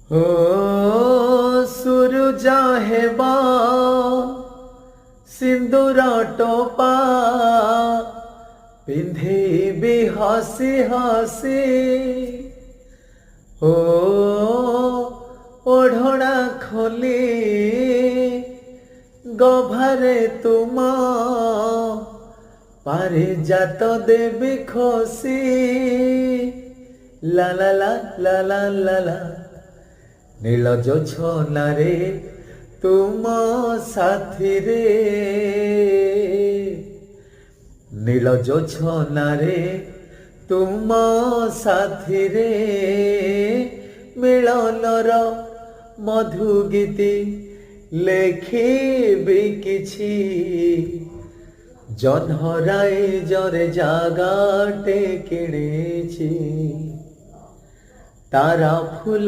ଓ ସୁରୁଜା ହେବା ସିନ୍ଦୁର ଟୋପା ପିନ୍ଧେଇବି ହସି ହସି ଓ ଓଢ଼ଣା ଖୋଲି ଗଭାରେ ତୁମ ପାରିଜାତ ଦେବି ଖୋସି ଲା ଲା ଲା ଲା ଲା ଲା ଲା নীল জোছনারে তুম সাথীরে নীল জোছনারে তুম সাথীরে মিলনর মধু গীতি লেখিবি কিছু জহরাই জরে জাগাটে কিনেছি তারা ফুল